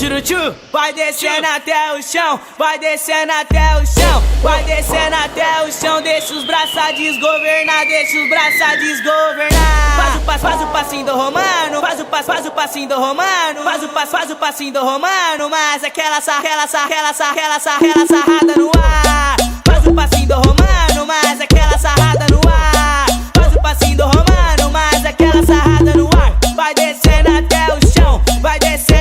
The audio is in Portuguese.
Tchu, vai descendo até o chão, vai descendo até o chão, vai descendo até o chão. Deixa os braços desgovernar, deixa os braços desgovernar. Faz o passinho do romano, faz o passinho do romano, faz o passinho do romano, mas aquela sarrada no ar. Faz o passinho do romano, mas aquela sarrada no ar. Faz o passinho do romano, mas aquela sarrada no ar. Vai descendo até o chão, vai descendo